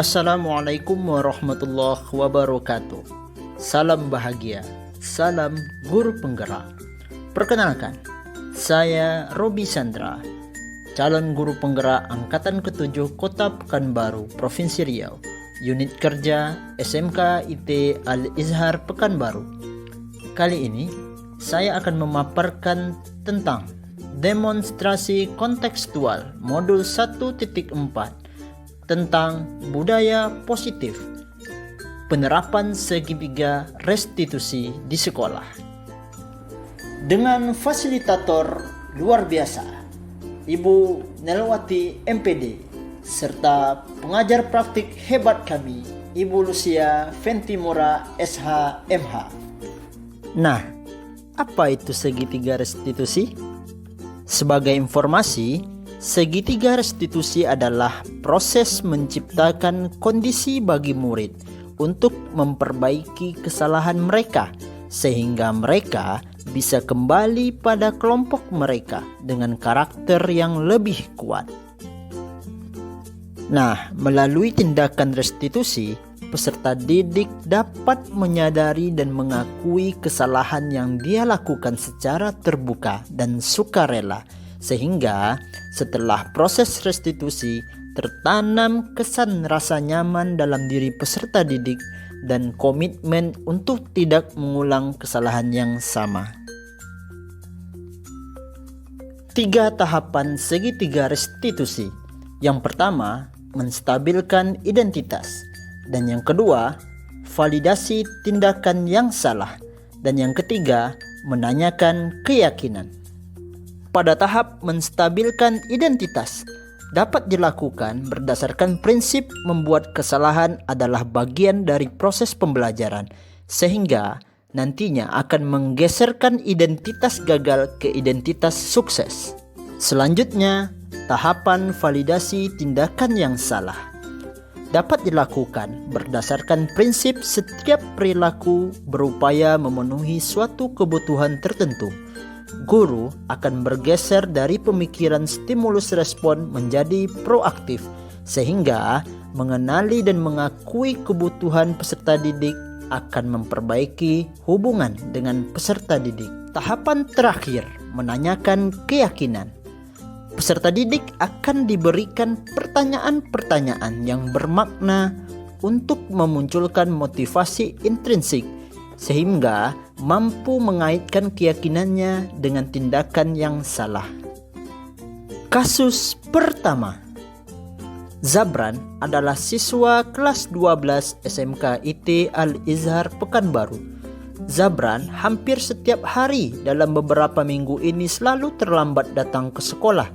Assalamualaikum warahmatullahi wabarakatuh. Salam bahagia, salam guru penggerak. Perkenalkan, saya Robi Sandra, calon guru penggerak Angkatan ke-7 Kota Pekanbaru, Provinsi Riau, Unit Kerja SMK IT Al-Izhar Pekanbaru. Kali ini, saya akan memaparkan tentang demonstrasi kontekstual modul 1.4 tentang budaya positif, penerapan segitiga restitusi di sekolah. Dengan fasilitator luar biasa, Ibu Nelwati MPD, serta pengajar praktik hebat kami, Ibu Lucia Ventimora SH MH. Nah, apa itu segitiga restitusi? Sebagai informasi, segitiga restitusi adalah proses menciptakan kondisi bagi murid untuk memperbaiki kesalahan mereka sehingga mereka bisa kembali pada kelompok mereka dengan karakter yang lebih kuat. Nah, melalui tindakan restitusi, peserta didik dapat menyadari dan mengakui kesalahan yang dia lakukan secara terbuka dan sukarela, sehingga setelah proses restitusi tertanam kesan rasa nyaman dalam diri peserta didik dan komitmen untuk tidak mengulang kesalahan yang sama. 3 tahapan segitiga restitusi. Yang pertama, menstabilkan identitas, dan yang kedua, validasi tindakan yang salah, dan yang ketiga, menanyakan keyakinan. Pada tahap menstabilkan identitas, dapat dilakukan berdasarkan prinsip membuat kesalahan adalah bagian dari proses pembelajaran, sehingga nantinya akan menggeserkan identitas gagal ke identitas sukses. Selanjutnya, tahapan validasi tindakan yang salah dapat dilakukan berdasarkan prinsip setiap perilaku berupaya memenuhi suatu kebutuhan tertentu. Guru akan bergeser dari pemikiran stimulus respon menjadi proaktif, sehingga mengenali dan mengakui kebutuhan peserta didik akan memperbaiki hubungan dengan peserta didik. Tahapan terakhir, menanyakan keyakinan. Peserta didik akan diberikan pertanyaan-pertanyaan yang bermakna untuk memunculkan motivasi intrinsik, sehingga mampu mengaitkan keyakinannya dengan tindakan yang salah. Kasus pertama, Zabran adalah siswa kelas 12 SMK IT Al-Izhar Pekanbaru. Zabran hampir setiap hari dalam beberapa minggu ini selalu terlambat datang ke sekolah.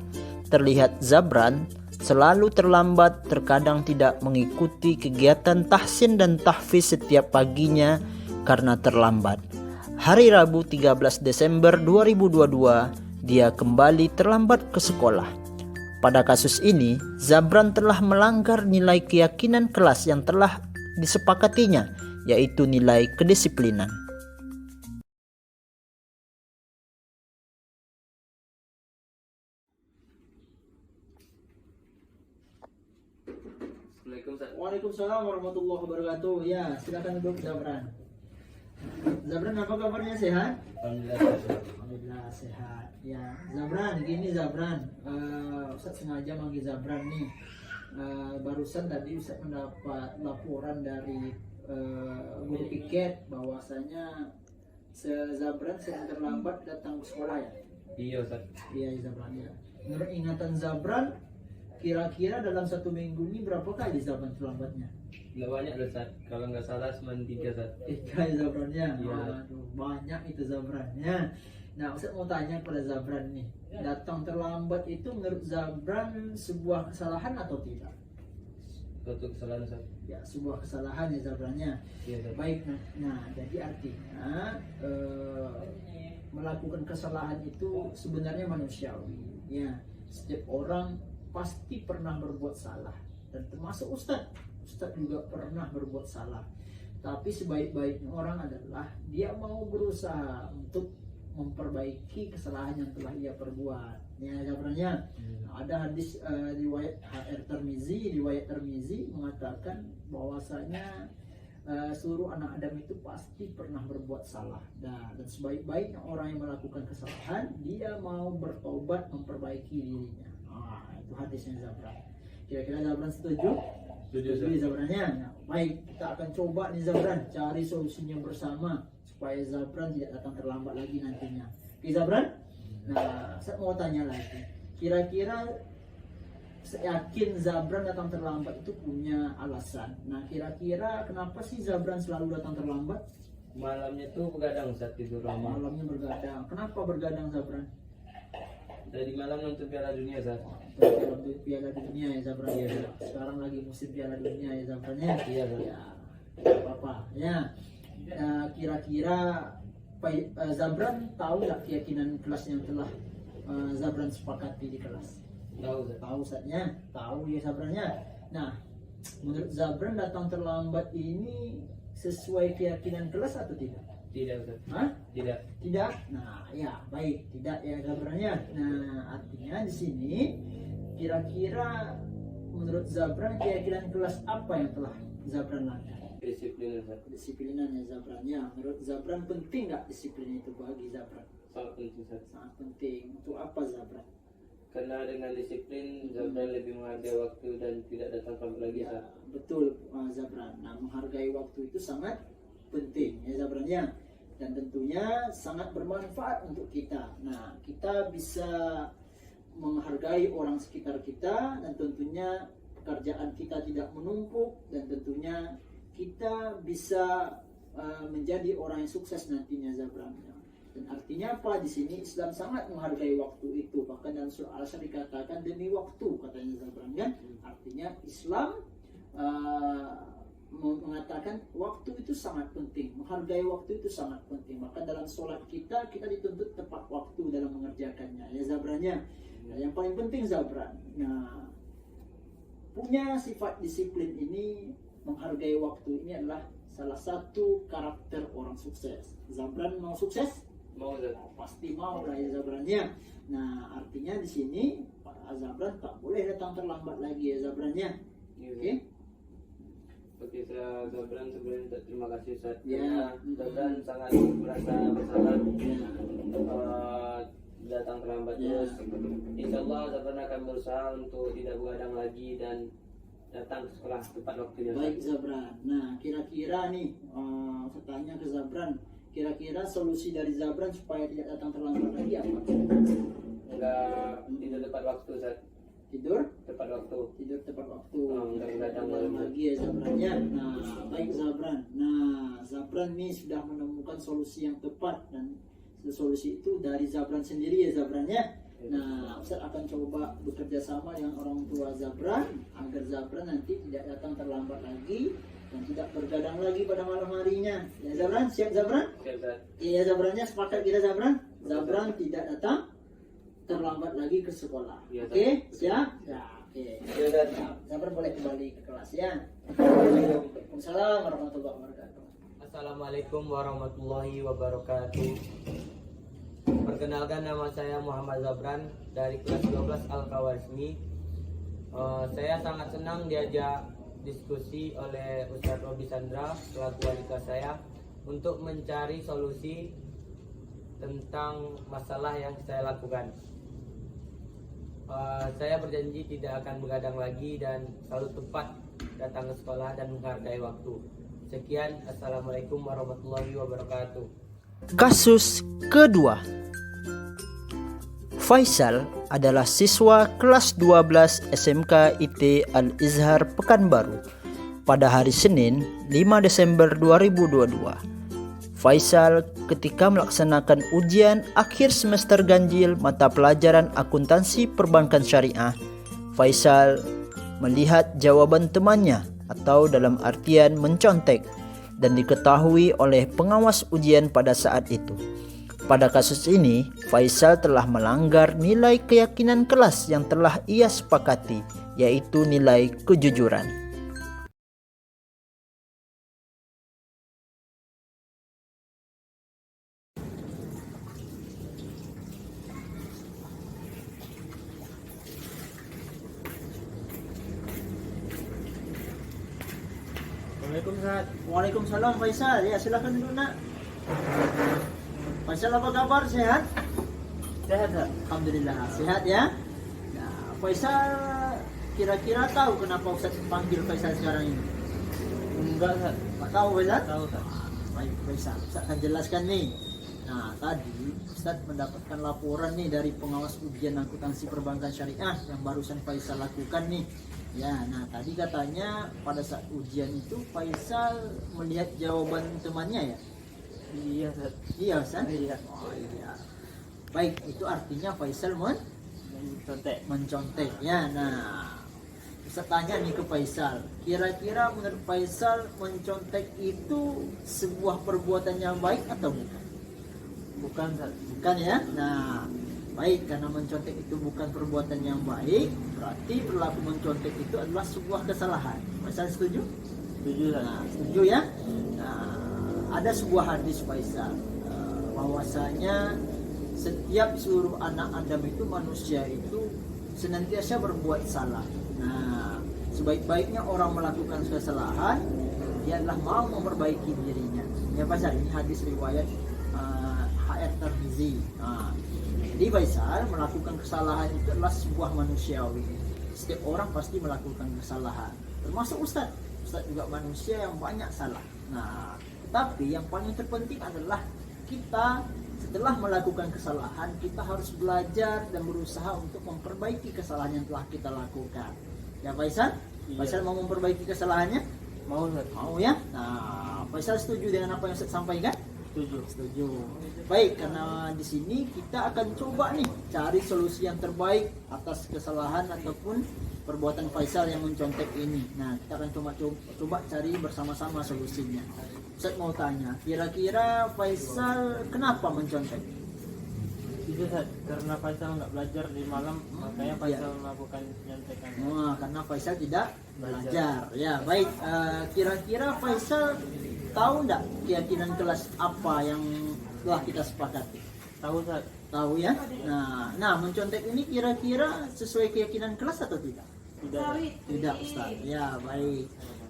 Terlihat Zabran selalu terlambat, terkadang tidak mengikuti kegiatan tahsin dan tahfiz setiap paginya karena terlambat. Hari Rabu 13 Desember 2022, dia kembali terlambat ke sekolah. Pada kasus ini, Zabran telah melanggar nilai keyakinan kelas yang telah disepakatinya, yaitu nilai kedisiplinan. Waalaikumsalam warahmatullahi wabarakatuh. Ya, silakan duduk Zabran. Zabran, apa kabarnya, sehat? Alhamdulillah sehat. Ya, Zabran, gini Zabran, Ustaz sengaja manggil Zabran nih. Barusan tadi Ustaz mendapat laporan dari guru piket bahwasanya Zabran sedang terlambat datang ke sekolah ya. Iya Ustaz. Iya Zabran ya. Menurut ingatan Zabran, kira-kira dalam 1 minggu ini berapa kali Zabran terlambatnya? Nggak banyak loh Ustaz, kalau nggak salah cuma 3 Ustaz. 3 Zabrannya? Iya. Aduh, banyak itu Zabrannya. Nah, Ustaz mau tanya kepada Zabran nih, datang terlambat itu menurut Zabran sebuah kesalahan atau tidak? Suatu kesalahan Ustaz. Ya, sebuah kesalahan ya Zabrannya. Iya Ustaz. Baik, nah jadi artinya melakukan kesalahan itu sebenarnya manusiawi. Ya, setiap orang pasti pernah berbuat salah, dan termasuk Ustaz juga pernah berbuat salah. Tapi sebaik-baiknya orang adalah dia mau berusaha untuk memperbaiki kesalahan yang telah ia perbuat. Ya Zabrannya. Ada hadis riwayat riwayat Tirmizi mengatakan bahwasanya seluruh anak Adam itu pasti pernah berbuat salah, dan sebaik-baiknya orang yang melakukan kesalahan dia mau bertobat memperbaiki dirinya. Itu hadisnya Zabran. Kira-kira Zabran setuju? Setuju Zabrannya. Nah, baik, kita akan coba nih Zabran cari solusinya bersama supaya Zabran tidak datang terlambat lagi nantinya. Oke Zabran? Nah, saya mau tanya lagi. Kira-kira yakin Zabran datang terlambat itu punya alasan. Nah, kira-kira kenapa sih Zabran selalu datang terlambat? Malamnya tuh begadang Ustaz, tidur lama. Malamnya bergadang. Kenapa bergadang Zabran? Dari malam nonton Piala Dunia Ustaz. Piala Dunia ya Zabran. Iya. Sekarang lagi musim Piala Dunia ya Zabran ya. Iya Ustaz. Ya, apa-apa. Ya. Kira-kira Zabran tahu nggak keyakinan kelas yang telah Zabran sepakati di kelas? Tahu Ustaz. Tahu saatnya, tahu ya Zabrannya. Nah, menurut Zabran datang terlambat ini sesuai keyakinan kelas atau tidak? Tidak Ustaz. Hah? Tidak. Tidak. Nah, ya baik, tidak ya Zabrannya. Nah, artinya di sini kira-kira menurut Zabran keyakinan kelas apa yang telah Zabran lakukan? Disiplin Ustaz. Disiplinan ya Zabrannya. Menurut Zabran penting nggak disiplin itu bagi Zabran? Sangat penting Ustaz. Sangat penting. Untuk apa Zabran? Karena dengan disiplin Zabran lebih menghargai waktu dan tidak datang terlambat lagi Ya, Ustaz. betul Zabran. Nah, menghargai waktu itu sangat penting ya Zabrannya, dan tentunya sangat bermanfaat untuk kita. Nah, kita bisa menghargai orang sekitar kita, dan tentunya pekerjaan kita tidak menumpuk, dan tentunya kita bisa menjadi orang yang sukses nantinya Zabran. Dan artinya apa di sini? Islam sangat menghargai waktu itu. Bahkan dalam surah Al-Asr dikatakan demi waktu, katanya Zabran kan. Artinya Islam mengatakan waktu itu sangat penting, menghargai waktu itu sangat penting. Maka dalam sholat kita dituntut tepat waktu dalam mengerjakannya ya Zabrannya. Nah, yang paling penting Zabran, nah, punya sifat disiplin ini, menghargai waktu ini adalah salah satu karakter orang sukses. Zabran mau sukses? Mau Ustaz. Pasti mau lah ya Zabrannya. Nah, artinya di sini Pak Zabran tak boleh datang terlambat lagi ya Zabrannya. Iya, Oke? Oke, saya Zabran sebelum terima kasih Ustaz. Ya. Karena Zabran sangat merasa bersalah datang terlambat Ya. terus. Insya Allah Zabran akan berusaha untuk tidak begadang lagi dan datang ke sekolah tepat waktunya. Baik Zabran. Nah, kira-kira nih saya tanya ke Zabran, kira-kira solusi dari Zabran supaya tidak datang terlambat lagi apa? Enggak tidur tepat waktu Ustaz. Tidur Tepat waktu. tepat waktu. Enggak begadang malam malam. lagi ya Zabrannya. Nah, baik Zabran. Nah, Zabran nih sudah menemukan solusi yang tepat, dan solusi itu dari Zabran sendiri ya Zabrannya. Nah, Ustaz akan coba bekerja sama dengan orang tua Zabran agar Zabran nanti tidak datang terlambat lagi dan tidak bergadang lagi pada malam harinya. Ya Zabran, siap Zabran? Oke Ustaz. Iya Zabrannya, sepakat kita Zabran? Zabran tidak datang terlambat lagi ke sekolah. Iya, Oke, siap? Ya, oke. Iya Ustaz. Nah, Zabran boleh kembali ke kelas ya. Waalaikumsalam warahmatullahi wabarakatuh. Assalamualaikum warahmatullahi wabarakatuh. Perkenalkan, nama saya Muhammad Zabran dari kelas 12 Al-Kawarizmi. Saya sangat senang diajak diskusi oleh Ustadz Robi Sandra selaku wali kelas saya untuk mencari solusi tentang masalah yang saya lakukan. Saya berjanji tidak akan begadang lagi dan selalu tepat datang ke sekolah dan menghargai waktu. Sekian, assalamualaikum warahmatullahi wabarakatuh. Kasus kedua. Faisal adalah siswa kelas 12 SMK IT Al-Izhar Pekanbaru pada hari Senin 5 Desember 2022. Faisal ketika melaksanakan ujian akhir semester ganjil mata pelajaran akuntansi perbankan syariah, Faisal melihat jawaban temannya atau dalam artian mencontek dan diketahui oleh pengawas ujian pada saat itu. Pada kasus ini, Faisal telah melanggar nilai keyakinan kelas yang telah ia sepakati, yaitu nilai kejujuran. Assalamualaikum Ustaz. Waalaikumsalam Faisal. Ya, silakan duduk nak. Faisal, apa kabar? Sehat? Sehat Ustaz? Alhamdulillah, sehat ya. Nah, Faisal kira-kira tahu kenapa Ustaz panggil Faisal sekarang ini? Enggak Ustaz. Tak tahu Faisal? Tahu Ustaz. Baik Faisal, Ustaz akan jelaskan nih. Nah, tadi Ustaz mendapatkan laporan nih dari pengawas ujian akuntansi perbankan syariah yang barusan Faisal lakukan nih. Ya, nah tadi katanya pada saat ujian itu Faisal melihat jawaban temannya ya? Iya Ustaz. Iya Ustaz? Iya. Oh iya. Baik, itu artinya Faisal Contek. mencontek ya. Nah, Ustaz tanya nih ke Faisal, kira-kira menurut Faisal mencontek itu sebuah perbuatan yang baik atau bukan? Bukan Ustaz. Bukan ya. Nah, baik, karena mencontek itu bukan perbuatan yang baik, berarti perilaku mencontek itu adalah sebuah kesalahan. Faisal setuju? Setuju Ustaz. Nah, setuju ya. Nah, ada sebuah hadis Faisal, bahwasanya setiap seluruh anak Adam itu, manusia itu senantiasa berbuat salah. Nah, sebaik-baiknya orang melakukan kesalahan, dia adalah mau memperbaiki dirinya. Ya Faisal, ini hadis riwayat HR Tirmizi. Nah, jadi Faisal melakukan kesalahan itu adalah sebuah manusiawi. Setiap orang pasti melakukan kesalahan, termasuk Ustaz. Ustaz juga manusia yang banyak salah. Nah, tetapi yang paling terpenting adalah kita setelah melakukan kesalahan, kita harus belajar dan berusaha untuk memperbaiki kesalahan yang telah kita lakukan. Ya Faisal? Iya. Faisal mau memperbaiki kesalahannya? Mau Ustaz. Mau ya? Nah, Faisal setuju dengan apa yang Ustaz sampaikan? Setuju. Setuju. Baik, karena di sini kita akan coba nih cari solusi yang terbaik atas kesalahan ataupun perbuatan Faisal yang mencontek ini. Nah, kita akan coba cari bersama-sama solusinya. Ustaz mau tanya, kira-kira Faisal kenapa mencontek? Itu Ustaz. Karena Faisal nggak belajar di malam, makanya Faisal melakukan nyontekan. Wah, karena Faisal tidak belajar. Ya, baik. Kira-kira Faisal tahu nggak keyakinan kelas apa yang telah kita sepakati? Tahu Ustaz? Tahu ya? Nah, mencontek ini kira-kira sesuai keyakinan kelas atau tidak? Tidak. Tidak, Ustaz. Ya, baik.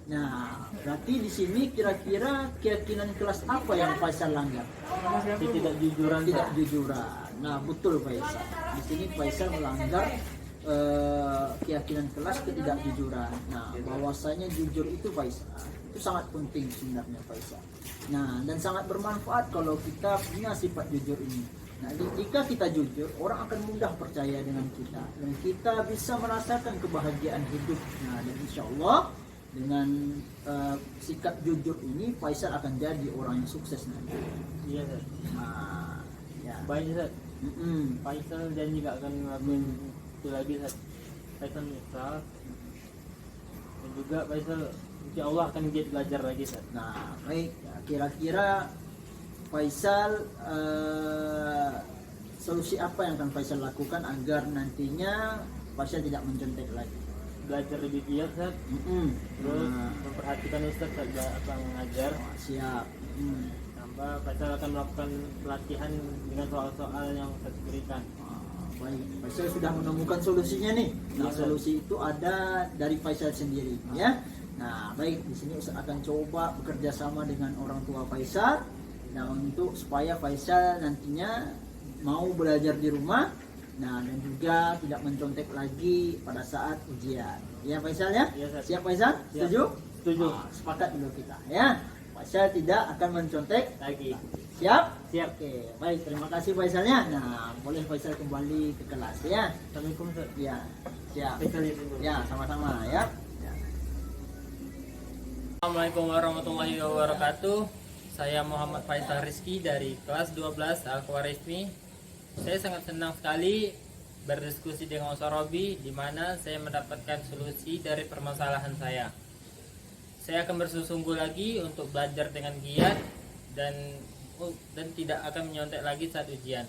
Nah, berarti di sini kira-kira keyakinan kelas apa yang Faisal langgar? Ketidakjujuran Tidak Ustaz. jujuran. Nah, betul Faisal. Di sini Faisal melanggar keyakinan kelas ketidakjujuran. Nah, bahwasanya jujur itu Faisal, itu sangat penting sebenarnya Faisal. Nah, dan sangat bermanfaat kalau kita punya sifat jujur ini. Nah, jika kita jujur, orang akan mudah percaya dengan kita dan kita bisa merasakan kebahagiaan hidup. Nah, dan insya Allah dengan sikap jujur ini Faisal akan jadi orang yang sukses nanti. Iya Ustaz. Nah, ya. Baik Ustaz. Mm-mm. Faisal janji gak akan ngelakuin itu lagi Ustaz. Faisal menyesal. Dan juga Faisal insya Allah akan giat belajar lagi Ustaz. Nah, baik. Ya, kira-kira Faisal solusi apa yang akan Faisal lakukan agar nantinya Faisal tidak mencontek lagi? Belajar lebih giat Ustaz. Terus memperhatikan Ustaz saat apa mengajar. Siap. Tambah Faisal akan melakukan pelatihan dengan soal-soal yang Ustaz berikan. Baik, Faisal sudah menemukan solusinya nih. Nah, Iya. solusi itu ada dari Faisal sendiri, ya. Nah, baik, di sini Ustaz akan coba bekerja sama dengan orang tua Faisal. Nah, untuk supaya Faisal nantinya mau belajar di rumah. Nah, dan juga tidak mencontek lagi pada saat ujian. Ya Faisal ya? Iya, Ustaz. Siap Faisal? Siap. Setuju? Setuju. Sepakat dulu kita, ya. Faisal tidak akan mencontek. Lagi. Siap? Siap. Oke, baik, terima kasih Faisalnya. Nah, boleh Faisal kembali ke kelas ya. Assalamualaikum Ustaz. Ya, siap. Faisal ya, dulu. Ya, sama-sama ya. Ya. Assalamualaikum warahmatullahi wabarakatuh. Saya Muhammad Faisal Rizky dari kelas 12 Al-Khwarizmi. Saya sangat senang sekali berdiskusi dengan Ustaz Robi, di mana saya mendapatkan solusi dari permasalahan saya. Saya akan bersungguh lagi untuk belajar dengan giat dan tidak akan menyontek lagi saat ujian.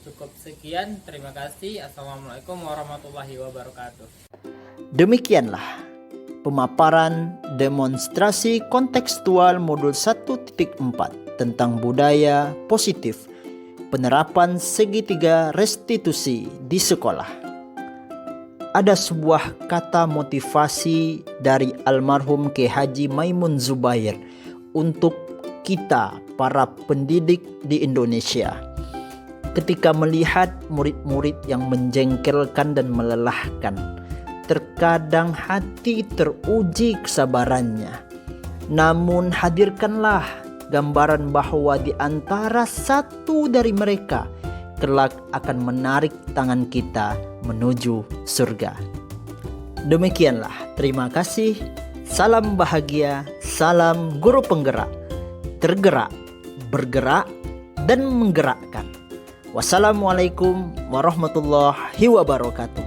Cukup sekian, terima kasih. Assalamualaikum warahmatullahi wabarakatuh. Demikianlah pemaparan demonstrasi kontekstual modul 1.4 tentang budaya positif, penerapan segitiga restitusi di sekolah. ada sebuah kata motivasi dari almarhum Kiai Haji Maimun Zubair untuk kita para pendidik di Indonesia. Ketika melihat murid-murid yang menjengkelkan dan melelahkan, terkadang hati teruji kesabarannya. Namun hadirkanlah gambaran bahwa di antara satu dari mereka kelak akan menarik tangan kita menuju surga. Demikianlah, terima kasih. Salam bahagia, salam guru penggerak. Tergerak, bergerak, dan menggerakkan. Wassalamualaikum warahmatullahi wabarakatuh.